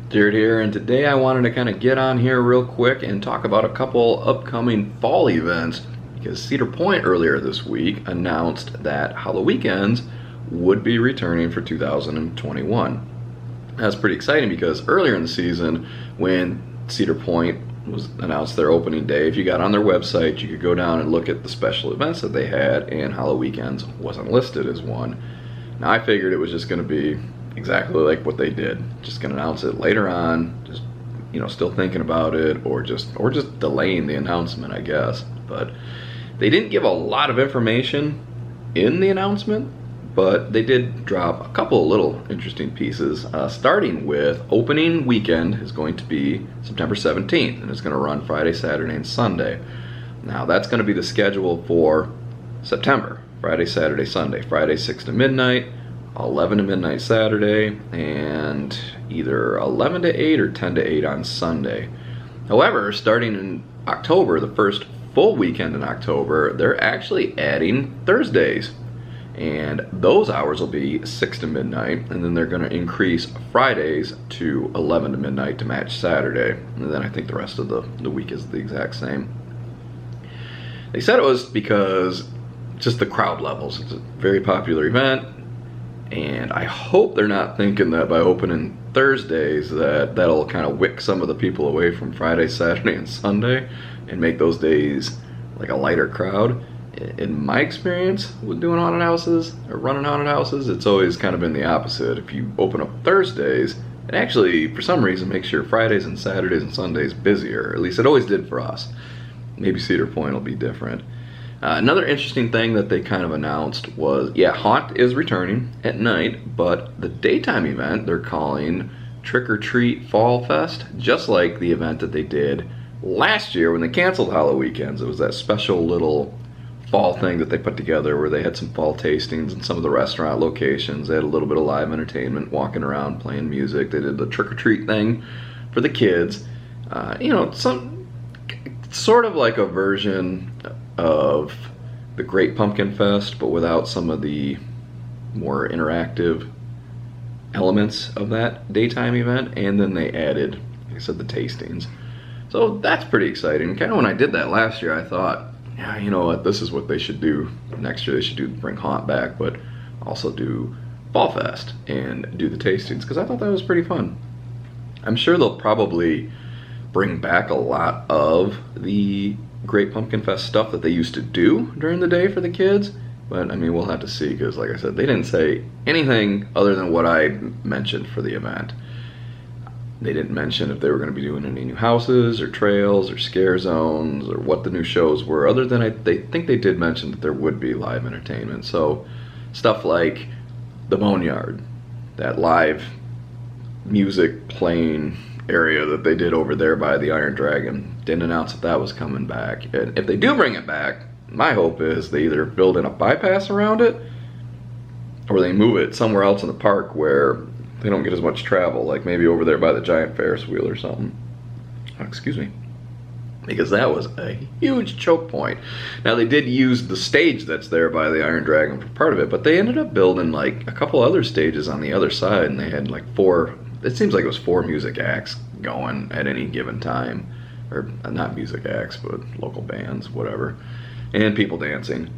Jared here, and today I wanted to kind of get on here real quick and talk about a couple upcoming fall events because Cedar Point earlier this week announced that Halloweekends would be returning for 2021. That's pretty exciting because earlier in the season when Cedar Point was announced their opening day, if you got on their website, you could go down and look at the special events that they had, and Halloweekends wasn't listed as one. Now I figured it was just going to be exactly like what they did. Just gonna announce it later on, just still thinking about it, or just delaying the announcement, I guess. But they didn't give a lot of information in the announcement, but they did drop a couple of little interesting pieces, starting with opening weekend is going to be September 17th, and it's going to run Friday, Saturday, and Sunday. Now that's going to be the schedule for September. Friday, Saturday, Sunday. Friday 6 to midnight, 11 to midnight Saturday, and either 11 to 8 or 10 to 8 on Sunday. However, starting in October, the first full weekend in October, they're actually adding Thursdays. And those hours will be 6 to midnight, and then they're going to increase Fridays to 11 to midnight to match Saturday. And then I think the rest of the week is the exact same. They said it was because just the crowd levels. It's a very popular event. And I hope they're not thinking that by opening Thursdays that'll kind of wick some of the people away from Friday, Saturday, and Sunday and make those days like a lighter crowd. In my experience with doing haunted houses or running haunted houses, it's always kind of been the opposite. If you open up Thursdays, it actually, for some reason, makes your Fridays and Saturdays and Sundays busier. At least it always did for us. Maybe Cedar Point will be different. Another interesting thing that they kind of announced was, Haunt is returning at night, but the daytime event they're calling Trick or Treat Fall Fest, just like the event that they did last year when they canceled Halloweekends. It was that special little fall thing that they put together where they had some fall tastings in some of the restaurant locations. They had a little bit of live entertainment, walking around, playing music. They did the trick or treat thing for the kids. Some sort of like a version of the Great Pumpkin Fest, but without some of the more interactive elements of that daytime event. And then they added, like I said, the tastings. So that's pretty exciting. Kind of when I did that last year, I thought, yeah, you know what, this is what they should do. Next year they should bring Haunt back, but also do Fall Fest and do the tastings, because I thought that was pretty fun. I'm sure they'll probably bring back a lot of the Great Pumpkin Fest stuff that they used to do during the day for the kids, but I mean, we'll have to see, because like I said, they didn't say anything other than what I mentioned for the event. They didn't mention if they were going to be doing any new houses or trails or scare zones or what the new shows were, other than they think they did mention that there would be live entertainment. So stuff like the Boneyard, that live music playing area that they did over there by the Iron Dragon, didn't announce if that was coming back. And if they do bring it back, my hope is they either build in a bypass around it or they move it somewhere else in the park where they don't get as much travel, like maybe over there by the giant Ferris wheel or something. Excuse me. Because that was a huge choke point. Now they did use the stage that's there by the Iron Dragon for part of it, but they ended up building like a couple other stages on the other side, and they had like it seems like it was 4 music acts going at any given time. Or not music acts, but local bands, whatever. And people dancing.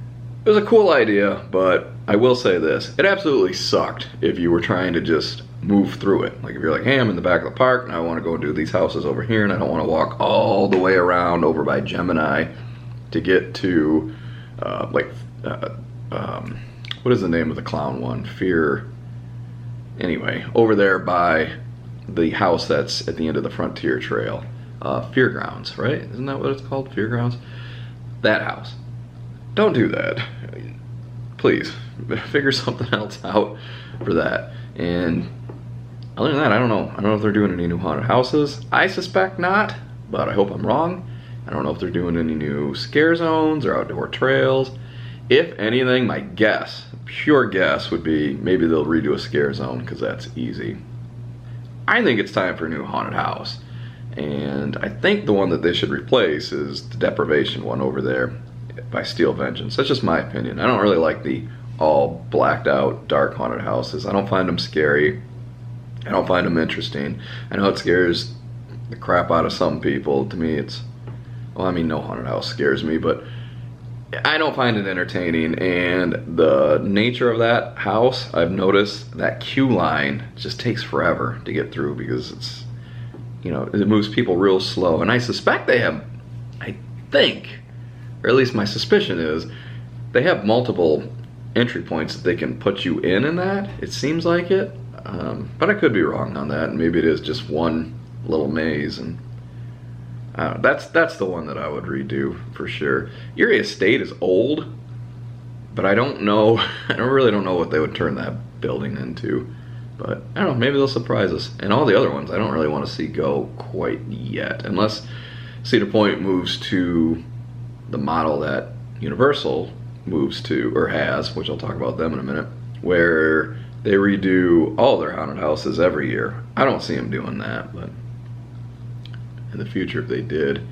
It was a cool idea, but I will say this, it absolutely sucked if you were trying to just move through it. Like if you're like, hey, I'm in the back of the park and I want to go do these houses over here and I don't want to walk all the way around over by Gemini to get to what is the name of the clown one? Anyway, over there by the house that's at the end of the Frontier Trail. Fairgrounds, right? Isn't that what it's called? Fairgrounds? That house. Don't do that. Please, figure something else out for that. And other than that, I don't know. I don't know if they're doing any new haunted houses. I suspect not, but I hope I'm wrong. I don't know if they're doing any new scare zones or outdoor trails. If anything, my guess, pure guess, would be maybe they'll redo a scare zone, because that's easy. I think it's time for a new haunted house. And I think the one that they should replace is the Deprivation one over there by Steel Vengeance. That's just my opinion. I don't really like the all blacked out dark haunted houses. I don't find them scary. I don't find them interesting. I know it scares the crap out of some people. To me, it's, well, I mean, no haunted house scares me, but I don't find it entertaining. And the nature of that house, I've noticed that queue line just takes forever to get through because it's, you know, it moves people real slow. And I suspect they have, I think, or at least my suspicion is, they have multiple entry points that they can put you in that. It seems like it. But I could be wrong on that, and maybe it is just one little maze, and that's the one that I would redo for sure. Erie Estate is old, but I don't know, I really don't know what they would turn that building into. But I don't know, maybe they'll surprise us. And all the other ones I don't really want to see go quite yet, unless Cedar Point moves to the model that Universal moves to, or has, which I'll talk about them in a minute, where they redo all their haunted houses every year. I don't see them doing that, but in the future, if they did,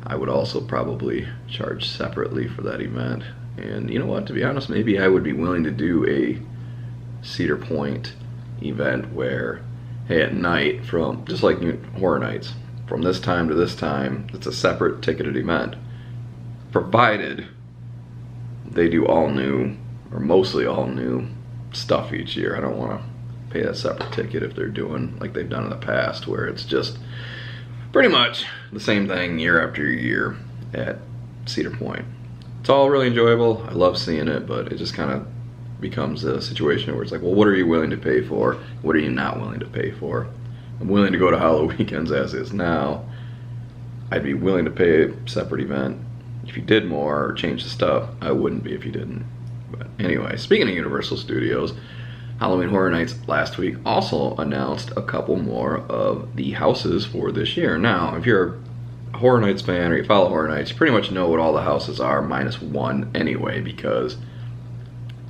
I would also probably charge separately for that event. And you know what, to be honest, maybe I would be willing to do a Cedar Point event where, hey, at night, from just like Horror Nights, from this time to this time, it's a separate ticketed event, provided they do all new, or mostly all new stuff each year. I don't want to pay that separate ticket if they're doing like they've done in the past, where it's just pretty much the same thing year after year at Cedar Point. It's all really enjoyable. I love seeing it, but it just kind of becomes a situation where it's like, well, what are you willing to pay for? What are you not willing to pay for? I'm willing to go to Halloweekends as is now. I'd be willing to pay a separate event. If you did more or changed the stuff, I wouldn't be if you didn't. But anyway, speaking of Universal Studios, Halloween Horror Nights last week also announced a couple more of the houses for this year. Now, if you're a Horror Nights fan or you follow Horror Nights, you pretty much know what all the houses are minus one anyway, because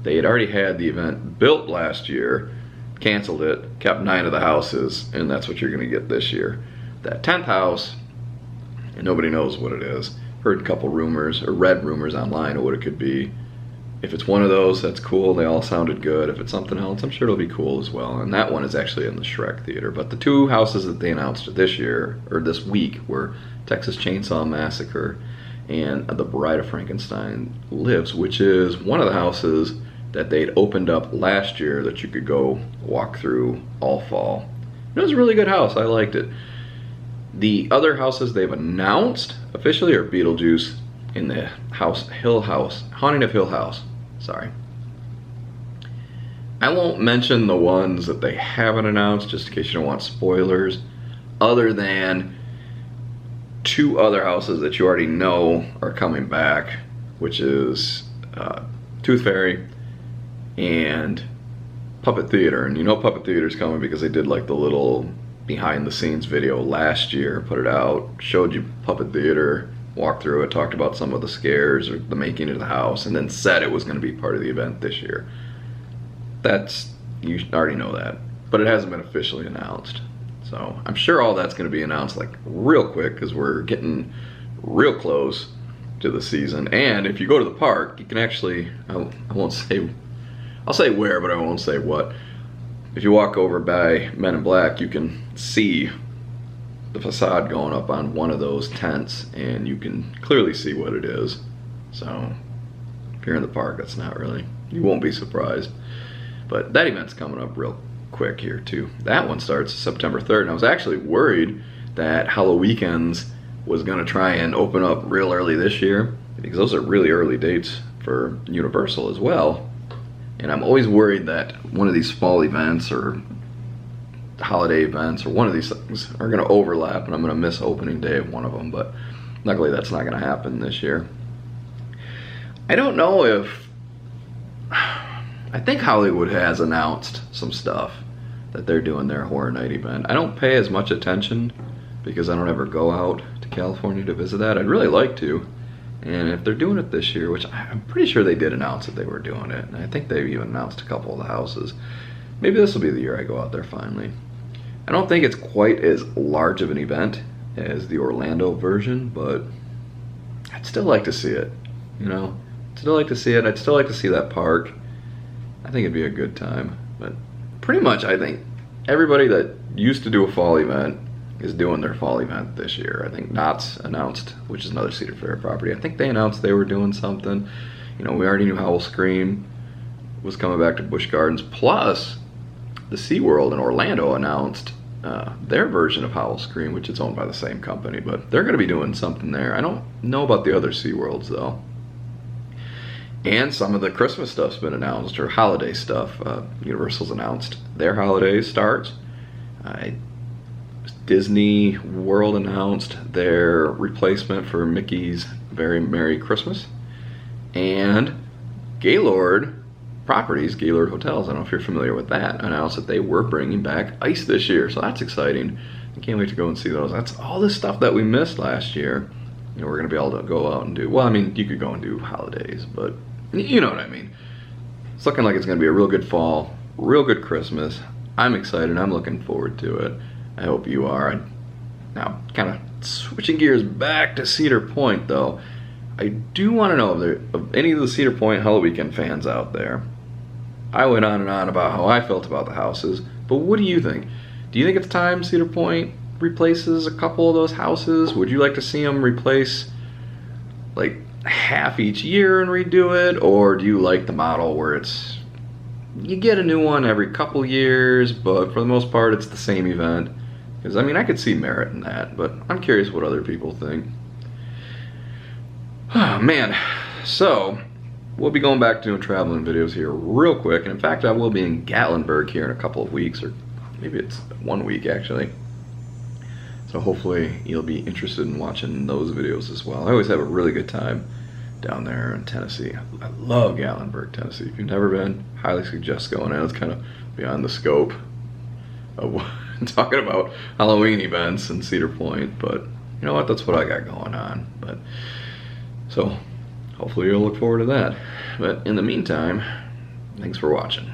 they had already had the event built last year, canceled it, kept 9 of the houses, and that's what you're going to get this year. That 10th house, and nobody knows what it is. Heard a couple rumors, or read rumors online of what it could be. If it's one of those, that's cool. They all sounded good. If it's something else, I'm sure it'll be cool as well. And that one is actually in the Shrek Theater. But the 2 houses that they announced this year, or this week, were Texas Chainsaw Massacre and The Bride of Frankenstein Lives, which is one of the houses that they'd opened up last year that you could go walk through all fall. It was a really good house. I liked it. The other houses they've announced officially are Beetlejuice in the Hill House, Haunting of Hill House. Sorry. I won't mention the ones that they haven't announced just in case you don't want spoilers, other than 2 other houses that you already know are coming back, which is Tooth Fairy and Puppet Theater. And you know Puppet Theater's coming because they did like the little behind the scenes video last year, put it out, showed you Puppet Theater, walked through it, talked about some of the scares or the making of the house, and then said it was going to be part of the event this year. That's, you already know that, but it hasn't been officially announced. So I'm sure all that's going to be announced like real quick because we're getting real close to the season. And if you go to the park, you can actually, I won't say, I'll say where, but I won't say what. If you walk over by Men in Black, you can see the facade going up on one of those tents, and you can clearly see what it is. So if you're in the park, that's not really, you won't be surprised. But that event's coming up real quick here too. That one starts September 3rd, and I was actually worried that Halloweekends was going to try and open up real early this year, because those are really early dates for Universal as well. And I'm always worried that one of these fall events or holiday events or one of these things are going to overlap and I'm going to miss opening day of one of them, but luckily that's not going to happen this year. I don't know if, I think Hollywood has announced some stuff that they're doing their Horror Night event. I don't pay as much attention because I don't ever go out to California to visit that. I'd really like to. And if they're doing it this year, which I'm pretty sure they did announce that they were doing it, and I think they've even announced a couple of the houses, maybe this will be the year I go out there finally. I don't think it's quite as large of an event as the Orlando version, but I'd still like to see it, you know? I'd still like to see it. I'd still like to see that park. I think it'd be a good time. But pretty much, I think everybody that used to do a fall event is doing their fall event this year. I think Knott's announced, which is another Cedar Fair property, I think they announced they were doing something. You know, we already knew Howl Scream was coming back to Busch Gardens. Plus, the SeaWorld in Orlando announced their version of Howl Scream, which is owned by the same company, but they're going to be doing something there. I don't know about the other SeaWorlds, though. And some of the Christmas stuff's been announced, or holiday stuff. Universal's announced their holiday starts. Disney World announced their replacement for Mickey's Very Merry Christmas. And Gaylord Properties, Gaylord Hotels, I don't know if you're familiar with that, announced that they were bringing back ice this year. So that's exciting. I can't wait to go and see those. That's all the stuff that we missed last year. You know, we're going to be able to go out and do, well, I mean, you could go and do holidays, but you know what I mean. It's looking like it's going to be a real good fall, real good Christmas. I'm excited. I'm looking forward to it. I hope you are. Now, kind of switching gears back to Cedar Point, though, I do want to know if there of any of the Cedar Point Halloween fans out there. I went on and on about how I felt about the houses, but what do you think? Do you think it's time Cedar Point replaces a couple of those houses? Would you like to see them replace like half each year and redo it? Or do you like the model where it's, you get a new one every couple years, but for the most part it's the same event? Because I mean, I could see merit in that, but I'm curious what other people think. Oh man, so we'll be going back to doing traveling videos here real quick, and in fact I will be in Gatlinburg here in a couple of weeks, or maybe it's 1 week actually. So hopefully you'll be interested in watching those videos as well. I always have a really good time down there in Tennessee. I love Gatlinburg, Tennessee. If you've never been, highly suggest going in. It's kind of beyond the scope of talking about Halloween events in Cedar Point, but you know what, that's what I got going on. But so hopefully you'll look forward to that. But in the meantime, thanks for watching.